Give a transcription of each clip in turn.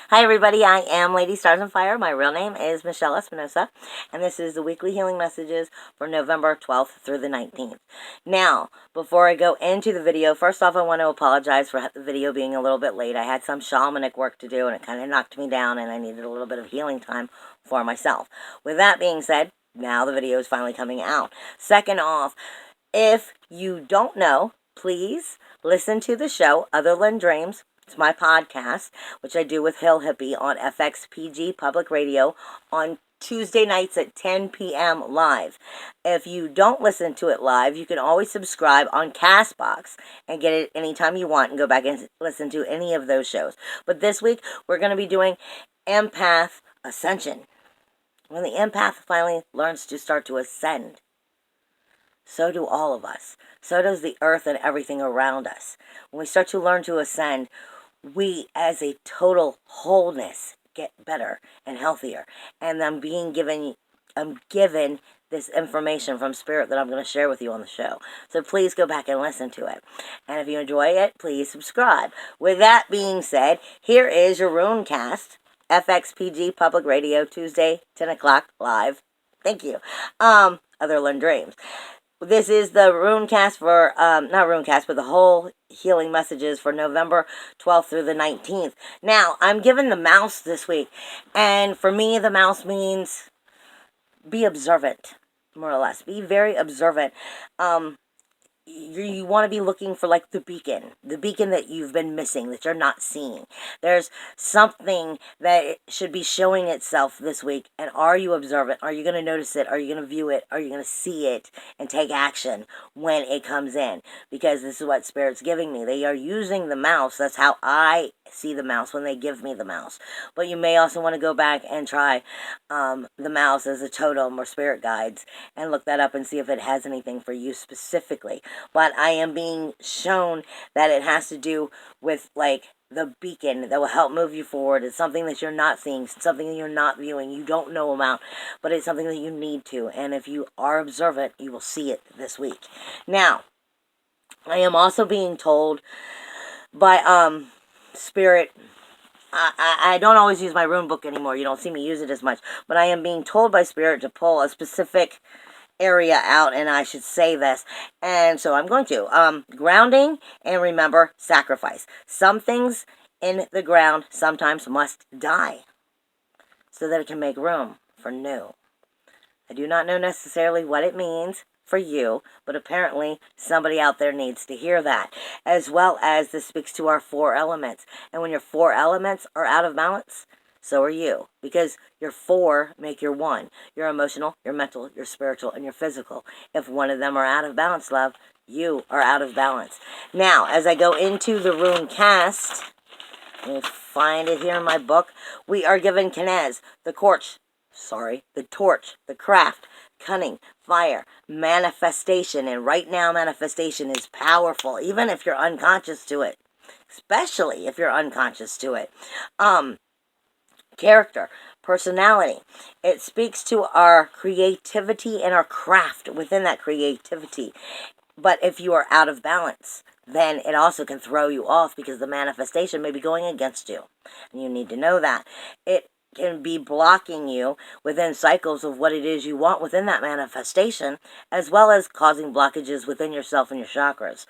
Hi everybody, I am Lady Stars on Fire. My real name is Michelle Espinosa, and this is the weekly healing messages for November 12th through the 19th. Now, before I go into the video, first off I want to apologize for the video being a little bit late. I had some shamanic work to do and it kind of knocked me down and I needed a little bit of healing time for myself. With that being said, now the video is finally coming out. Second off, if you don't know, please listen to the show Other Than Dreams. It's my podcast, which I do with Hill Hippie on FXPG Public Radio on Tuesday nights at 10 p.m. live. If you don't listen to it live, you can always subscribe on Castbox and get it anytime you want and go back and listen to any of those shows. But this week, we're going to be doing Empath Ascension. When the empath finally learns to start to ascend, so do all of us. So does the earth and everything around us. When we start to learn to ascend, we as a total wholeness get better and healthier. And I'm given this information from Spirit that I'm going to share with you on the show. So please go back and listen to it. And if you enjoy it, please subscribe. With that being said, here is your Rune cast, FXPG Public Radio, Tuesday, 10 o'clock live. Thank you. Other Than Dreams. This is the Runecast for, not Runecast, but the whole healing messages for November 12th through the 19th. Now, I'm given the mouse this week, and for me, the mouse means be observant, more or less. Be very observant. You want to be looking for like the beacon that you've been missing, that you're not seeing. There's something that should be showing itself this week, and are you observant? Are you going to notice it? Are you going to view it? Are you going to see it and take action when it comes in? Because this is what Spirit's giving me. They are using the mouse. That's how I see the mouse when they give me the mouse. But you may also want to go back and try the mouse as a totem or spirit guides and look that up and see if it has anything for you specifically. But I am being shown that it has to do with like the beacon that will help move you forward. It's something that you're not seeing, something that you're not viewing, you don't know about, but it's something that you need to. And if you are observant, you will see it this week. Now, I am also being told by Spirit, I don't always use my rune book anymore. You don't see me use it as much. But I am being told by Spirit to pull a specific area out, and I should say this. And so I'm going to. Grounding, and remember, sacrifice. Some things in the ground sometimes must die so that it can make room for new. I do not know necessarily what it means for you, but apparently somebody out there needs to hear that. As well as this speaks to our four elements. And when your four elements are out of balance, so are you. Because your four make your one. Your emotional, your mental, your spiritual, and your physical. If one of them are out of balance, love, you are out of balance. Now, as I go into the rune cast, let me find it here in my book. We are given Kinez, the torch, the craft, cunning, fire, manifestation. And right now manifestation is powerful, even if you're unconscious to it, especially if you're unconscious to it. Character, personality. It speaks to our creativity and our craft within that creativity. But if you are out of balance, then it also can throw you off because the manifestation may be going against you. And you need to know that. It can be blocking you within cycles of what it is you want within that manifestation, as well as causing blockages within yourself and your chakras.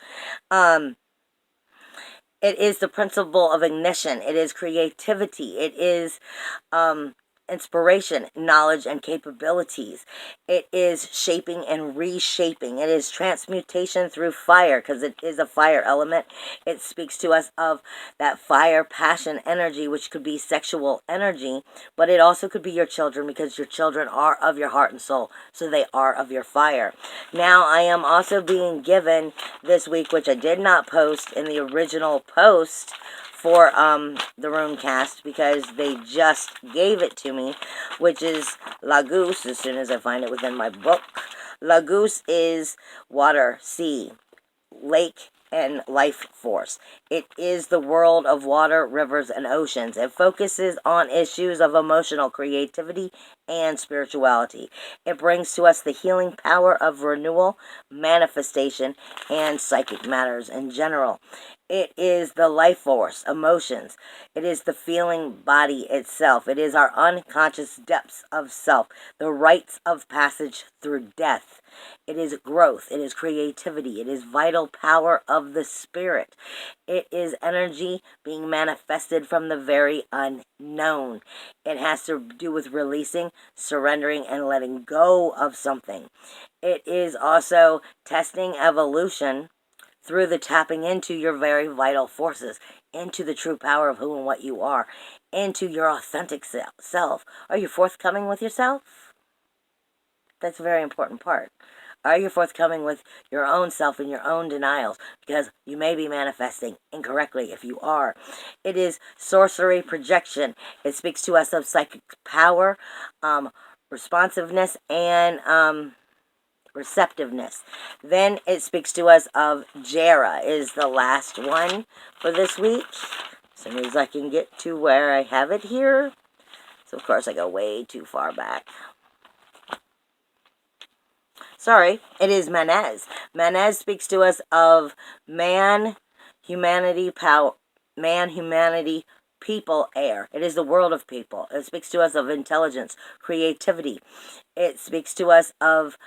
It is the principle of ignition. It is creativity. It is inspiration, knowledge, and capabilities. It is shaping and reshaping. It is transmutation through fire, because it is a fire element. It speaks to us of that fire, passion, energy, which could be sexual energy, but it also could be your children, because your children are of your heart and soul, so they are of your fire. Now, I am also being given this week, which I did not post in the original post for the Runecast, because they just gave it to me, which is Lagos, as soon as I find it within my book. Lagos is water, sea, lake, and life force. It is the world of water, rivers, and oceans. It focuses on issues of emotional creativity and spirituality. It brings to us the healing power of renewal, manifestation, and psychic matters in general. It is the life force, emotions. It is the feeling body itself. It is our unconscious depths of self, the rites of passage through death. It is growth. It is creativity. It is vital power of the spirit. It is energy being manifested from the very unknown. It has to do with releasing, surrendering, and letting go of something. It is also testing evolution through the tapping into your very vital forces, into the true power of who and what you are, into your authentic self. Are you forthcoming with yourself? That's a very important part. Are you forthcoming with your own self and your own denials? Because you may be manifesting incorrectly if you are. It is sorcery projection. It speaks to us of psychic power, responsiveness, and receptiveness. Then it speaks to us of Jera is the last one for this week. As soon as I can get to where I have it here. So of course I go way too far back. Sorry, it is Manez. Manez speaks to us of man, humanity, power, man, humanity, people, air. It is the world of people. It speaks to us of intelligence, creativity. It speaks to us of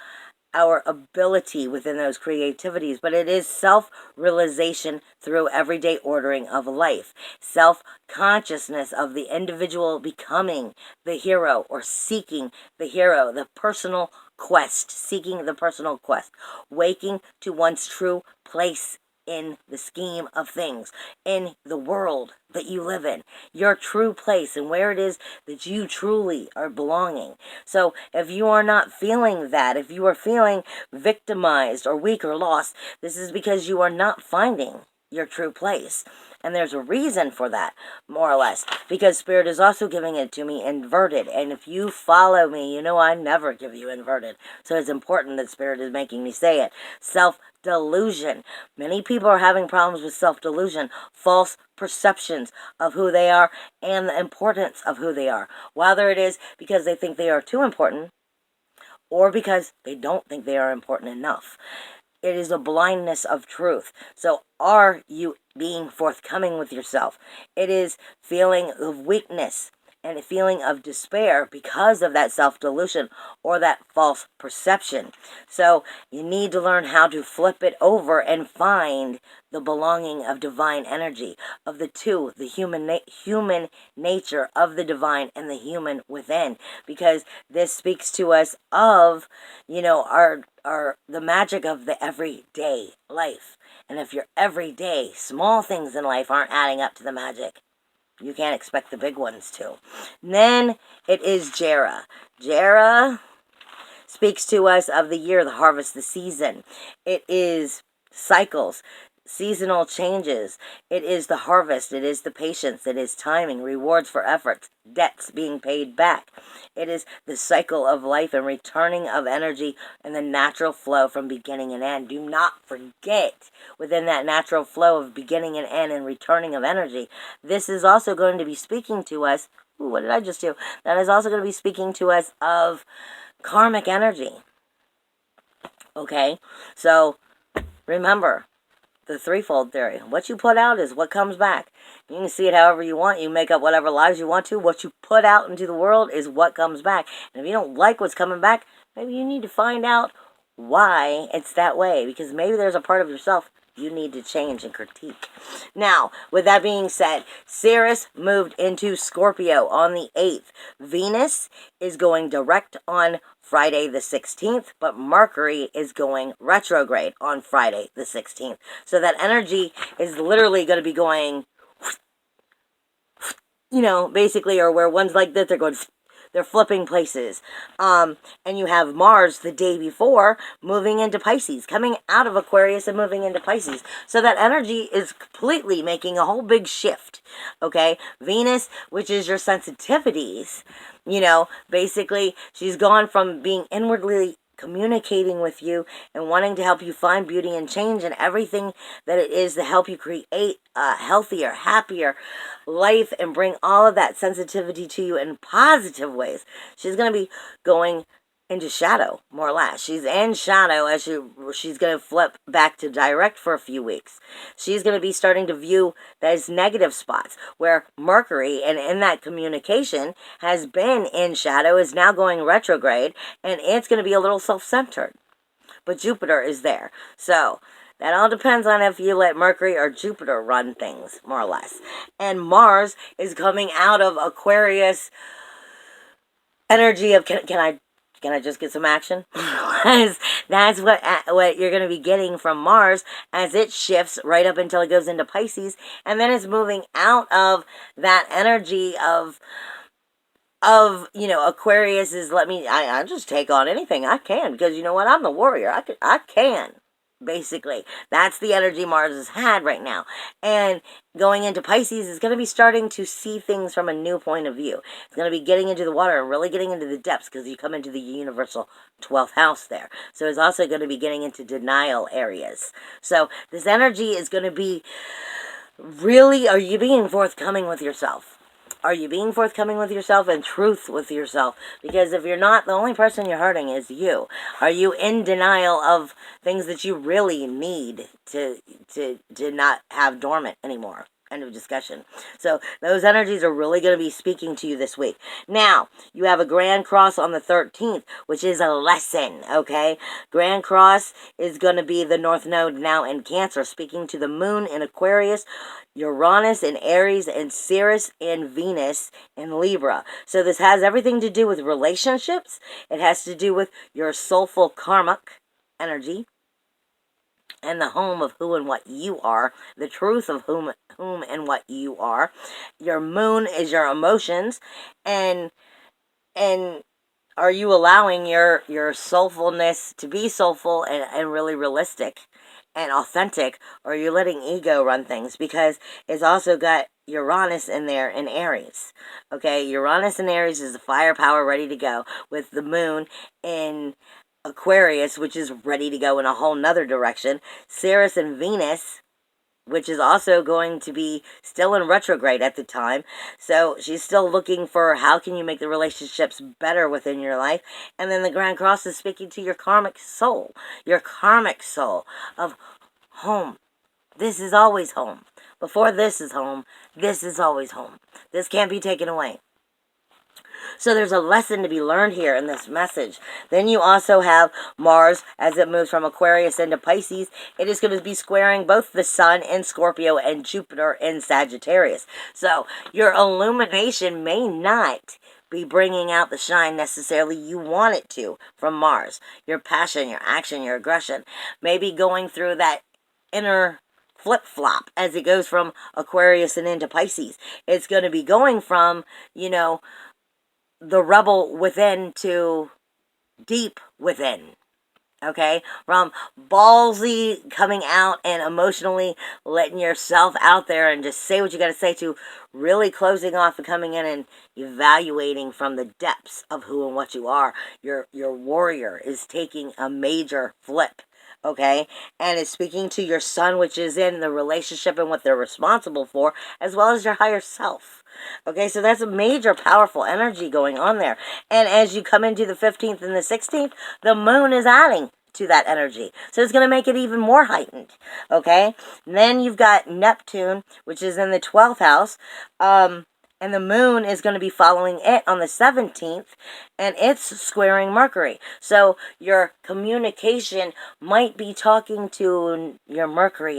our ability within those creativities, but it is self-realization through everyday ordering of life, self-consciousness of the individual becoming the hero or seeking the hero, the personal quest, seeking the personal quest, waking to one's true place in the scheme of things, in the world that you live in, your true place and where it is that you truly are belonging. So if you are not feeling that, if you are feeling victimized or weak or lost, this is because you are not finding your true place. And there's a reason for that, more or less, because Spirit is also giving it to me inverted. And if you follow me, you know I never give you inverted. So it's important that Spirit is making me say it. Self-delusion. Many people are having problems with self-delusion, false perceptions of who they are and the importance of who they are. Whether it is because they think they are too important or because they don't think they are important enough. It is a blindness of truth. So are you being forthcoming with yourself? It is feeling of weakness and a feeling of despair because of that self-delusion or that false perception. So you need to learn how to flip it over and find the belonging of divine energy, of the two, the human nature of the divine and the human within, because this speaks to us of, our the magic of the everyday life. And if your everyday small things in life aren't adding up to the magic, you can't expect the big ones to. And then it is Jera. Jera speaks to us of the year, the harvest, the season. It is cycles, seasonal changes. It is the harvest. It is the patience. It is timing, rewards for efforts, debts being paid back. It is the cycle of life and returning of energy and the natural flow from beginning and end. Do not forget, within that natural flow of beginning and end and returning of energy, this is also going to be speaking to us. Ooh, what did I just do? That is also going to be speaking to us of karmic energy. Okay? So, remember the threefold theory. What you put out is what comes back. You can see it however you want. You make up whatever lies you want to. What you put out into the world is what comes back. And if you don't like what's coming back, maybe you need to find out why it's that way. Because maybe there's a part of yourself you need to change and critique. Now, with that being said, Ceres moved into Scorpio on the 8th. Venus is going direct on Friday the 16th, but Mercury is going retrograde on Friday the 16th. So that energy is literally going to be going, basically, or where one's like this, they're flipping places. And you have Mars the day before moving into Pisces, coming out of Aquarius and moving into Pisces. So that energy is completely making a whole big shift. Okay? Venus, which is your sensitivities, basically she's gone from being inwardly communicating with you and wanting to help you find beauty and change and everything that it is to help you create a healthier, happier life and bring all of that sensitivity to you in positive ways. She's going to be going into shadow, more or less. She's in shadow as she's going to flip back to direct for a few weeks. She's going to be starting to view those negative spots where Mercury, and in that communication, has been in shadow, is now going retrograde, and it's going to be a little self-centered. But Jupiter is there. So that all depends on if you let Mercury or Jupiter run things, more or less. And Mars is coming out of Aquarius energy of, can I just get some action? That's what you're going to be getting from Mars as it shifts right up until it goes into Pisces, and then it's moving out of that energy of Aquarius is I just take on anything I can, because you know what, I'm the warrior. I can. Basically, that's the energy Mars has had right now. And going into Pisces is going to be starting to see things from a new point of view. It's going to be getting into the water and really getting into the depths, because you come into the universal 12th house there. So it's also going to be getting into denial areas. So this energy is going to be really, are you being forthcoming with yourself? Are you being forthcoming with yourself and truth with yourself? Because if you're not, the only person you're hurting is you. Are you in denial of things that you really need to not have dormant anymore? End of discussion. So those energies are really going to be speaking to you this week. Now, you have a Grand Cross on the 13th, which is a lesson, okay? Grand Cross is going to be the North Node now in Cancer, speaking to the Moon in Aquarius, Uranus in Aries, and Ceres in Venus in Libra. So this has everything to do with relationships. It has to do with your soulful karmic energy, and the home of who and what you are, the truth of whom and what you are. Your moon is your emotions, and are you allowing your soulfulness to be soulful and really realistic and authentic, or are you letting ego run things? Because it's also got Uranus in there in Aries. Okay, Uranus in Aries is the firepower ready to go, with the moon in Aquarius, which is ready to go in a whole nother direction. Ceres and Venus, which is also going to be still in retrograde at the time. So she's still looking for how can you make the relationships better within your life. And then the Grand Cross is speaking to your karmic soul of home. This is always home. Before this is home, this is always home. This can't be taken away. So there's a lesson to be learned here in this message. Then you also have Mars as it moves from Aquarius into Pisces. It is going to be squaring both the Sun in Scorpio and Jupiter in Sagittarius. So your illumination may not be bringing out the shine necessarily you want it to from Mars. Your passion, your action, your aggression may be going through that inner flip-flop as it goes from Aquarius and into Pisces. It's going to be going from, the rebel within to deep within. Okay? From ballsy coming out and emotionally letting yourself out there and just say what you got to say, to really closing off and coming in and evaluating from the depths of who and what you are. Your warrior is taking a major flip. Okay? And it's speaking to your sun, which is in the relationship and what they're responsible for, as well as your higher self. Okay, so that's a major powerful energy going on there. And as you come into the 15th and the 16th, the moon is adding to that energy. So it's going to make it even more heightened. Okay? And then you've got Neptune, which is in the 12th house. And the moon is going to be following it on the 17th, and it's squaring Mercury. So your communication might be talking to your Mercury,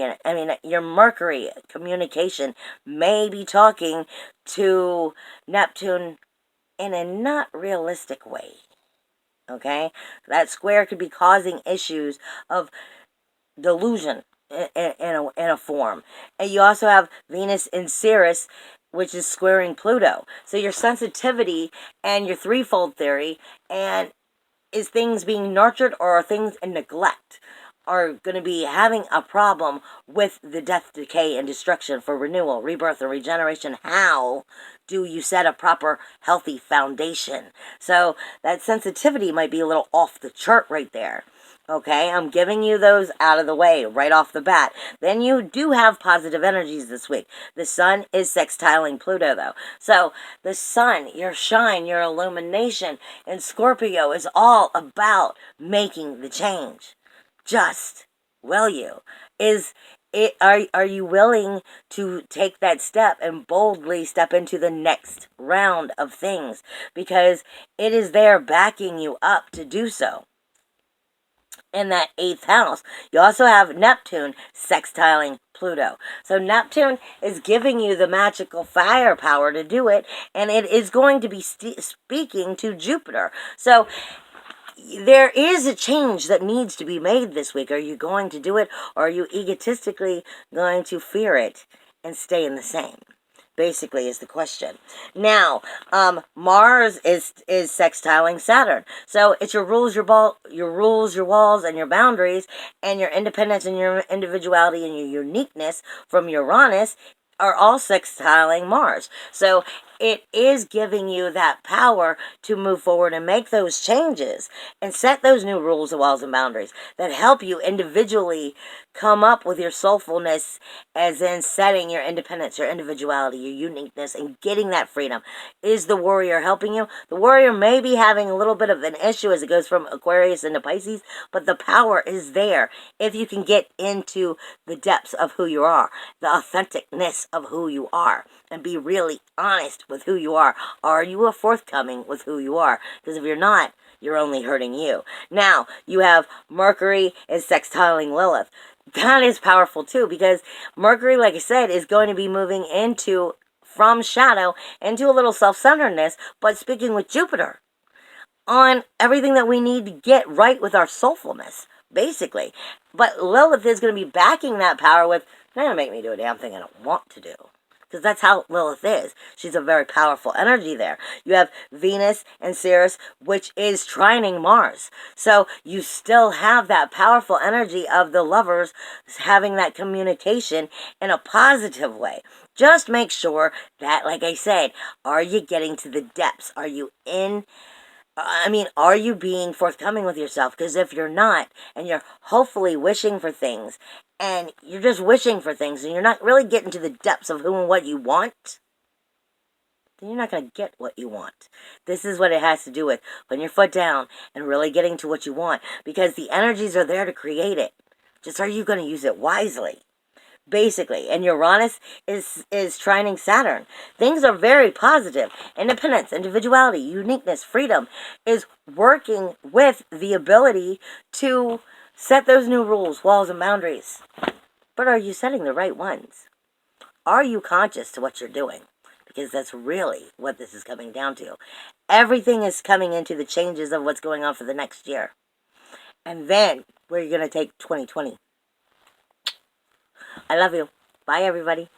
your Mercury communication may be talking to Neptune in a not realistic way. Okay? That square could be causing issues of delusion in a form. And you also have Venus in Ceres, which is squaring Pluto. So your sensitivity and your threefold theory, and is things being nurtured or are things in neglect, are going to be having a problem with the death, decay, and destruction for renewal, rebirth, and regeneration. How do you set a proper, healthy foundation? So that sensitivity might be a little off the chart right there. Okay, I'm giving you those out of the way right off the bat. Then you do have positive energies this week. The sun is sextiling Pluto, though. So the sun, your shine, your illumination in Scorpio is all about making the change. Just will you? Is it, are you willing to take that step and boldly step into the next round of things? Because it is there backing you up to do so. In that 8th house, you also have Neptune sextiling Pluto. So Neptune is giving you the magical firepower to do it, and it is going to be speaking to Jupiter. So there is a change that needs to be made this week. Are you going to do it, or are you egotistically going to fear it and stay in the same? Basically is the question. Now, Mars is sextiling Saturn. So it's your rules, your rules, your walls, and your boundaries, and your independence and your individuality and your uniqueness from Uranus are all sextiling Mars. So it is giving you that power to move forward and make those changes and set those new rules, walls, and boundaries that help you individually come up with your soulfulness, as in setting your independence, your individuality, your uniqueness, and getting that freedom. Is the warrior helping you? The warrior may be having a little bit of an issue as it goes from Aquarius into Pisces, but the power is there if you can get into the depths of who you are, the authenticness of who you are, and be really honest with who you are. Are you a forthcoming with who you are? Because if you're not, you're only hurting you. Now, you have Mercury is sextiling Lilith. That is powerful too, because Mercury, like I said, is going to be moving into, from shadow, into a little self-centeredness, but speaking with Jupiter on everything that we need to get right with our soulfulness, basically. But Lilith is going to be backing that power with, not going to make me do a damn thing I don't want to do. Because that's how Lilith is. She's a very powerful energy there. You have Venus and Ceres, which is trining Mars. So you still have that powerful energy of the lovers having that communication in a positive way. Just make sure that, like I said, are you getting to the depths? Are you are you being forthcoming with yourself? Because if you're not, and you're hopefully wishing for things, and you're just wishing for things, and you're not really getting to the depths of who and what you want, then you're not going to get what you want. This is what it has to do with putting your foot down and really getting to what you want, because the energies are there to create it. Just are you going to use it wisely? Basically, and Uranus is trining Saturn. Things are very positive. Independence, individuality, uniqueness, freedom is working with the ability to set those new rules, walls, and boundaries. But are you setting the right ones? Are you conscious to what you're doing? Because that's really what this is coming down to. Everything is coming into the changes of what's going on for the next year. And then, where you're going to take 2020. I love you. Bye, everybody.